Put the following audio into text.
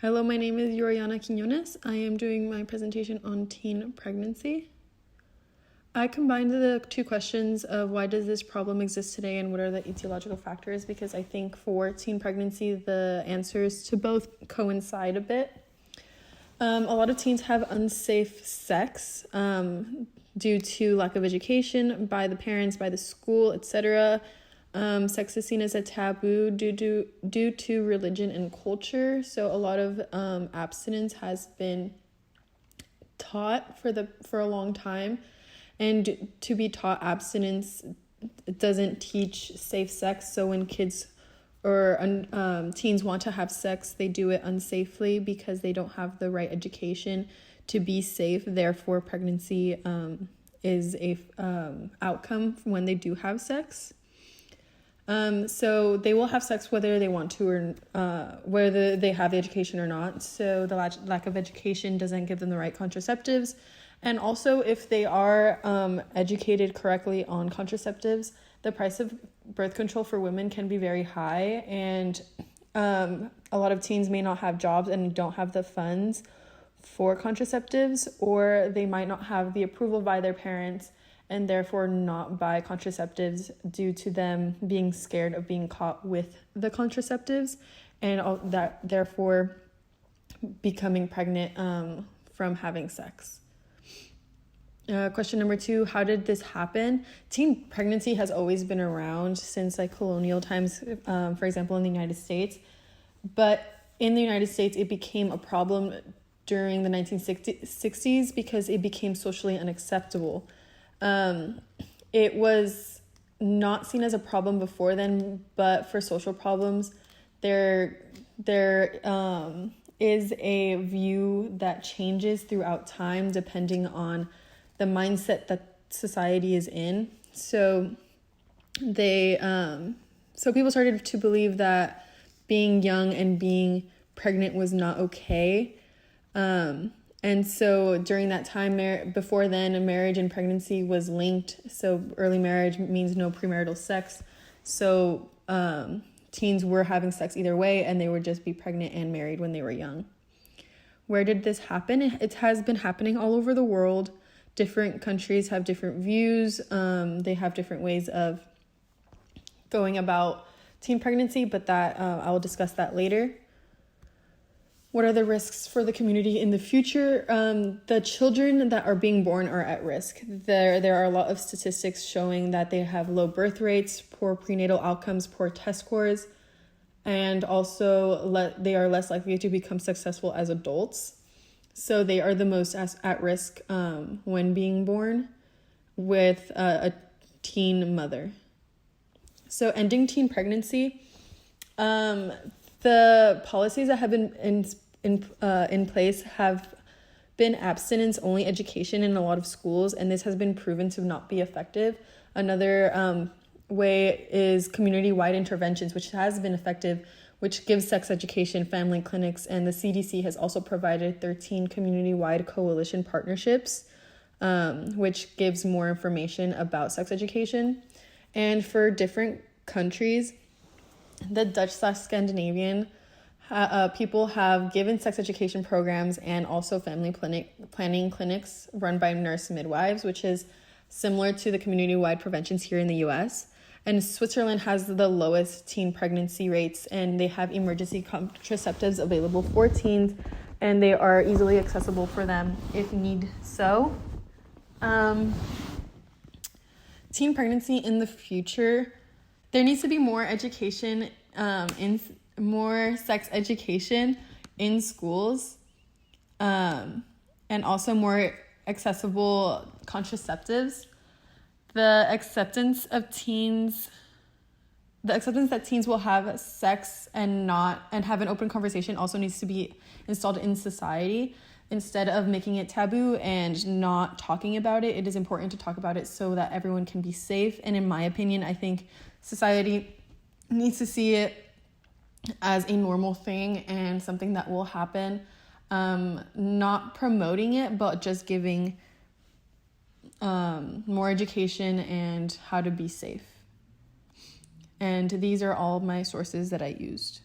Hello, my name is Yoriana Quinones. I am doing my presentation on teen pregnancy. I combined the two questions of why does this problem exist today and what are the etiological factors, because I think for teen pregnancy, the answers to both coincide a bit. A lot of teens have unsafe sex due to lack of education by the parents, by the school, etc. Sex is seen as a taboo due to religion and culture. So a lot of abstinence has been taught for a long time, and to be taught abstinence doesn't teach safe sex. So when kids or teens want to have sex, they do it unsafely because they don't have the right education to be safe. Therefore, pregnancy is a outcome when they do have sex. So they will have sex whether they want to or whether they have the education or not. So the lack of education doesn't give them the right contraceptives. And also, if they are educated correctly on contraceptives, the price of birth control for women can be very high. And a lot of teens may not have jobs and don't have the funds for contraceptives, or they might not have the approval by their parents and therefore not buy contraceptives due to them being scared of being caught with the contraceptives, and all that therefore becoming pregnant from having sex. Question number 2, how did this happen? Teen pregnancy has always been around since colonial times, for example, in the United States. But in the United States, it became a problem during the 1960s because it became socially unacceptable. It was not seen as a problem before then, but for social problems, there is a view that changes throughout time depending on the mindset that society is in. So people started to believe that being young and being pregnant was not okay. And so during that time, before then, marriage and pregnancy was linked. So early marriage means no premarital sex. So teens were having sex either way, and they would just be pregnant and married when they were young. Where did this happen? It has been happening all over the world. Different countries have different views. They have different ways of going about teen pregnancy, but that I will discuss that later. What are the risks for the community in the future? The children that are being born are at risk. There are a lot of statistics showing that they have low birth rates, poor prenatal outcomes, poor test scores, and also they are less likely to become successful as adults. So they are the most at risk when being born with a teen mother. So ending teen pregnancy, the policies that have been in place have been abstinence-only education in a lot of schools, and this has been proven to not be effective. Another way is community-wide interventions, which has been effective, which gives sex education, family clinics, and the CDC has also provided 13 community-wide coalition partnerships, which gives more information about sex education. And for different countries, the Dutch/Scandinavian people have given sex education programs and also family planning clinics run by nurse midwives, which is similar to the community-wide preventions here in the US. And Switzerland has the lowest teen pregnancy rates, and they have emergency contraceptives available for teens, and they are easily accessible for them if need so. Teen pregnancy in the future, there needs to be more education, more sex education in schools, and also more accessible contraceptives. The acceptance that teens will have sex and have an open conversation also needs to be installed in society. Instead of making it taboo and not talking about it, it is important to talk about it so that everyone can be safe. And in my opinion, I think society needs to see it as a normal thing and something that will happen. Not promoting it, but just giving more education and how to be safe. And these are all my sources that I used.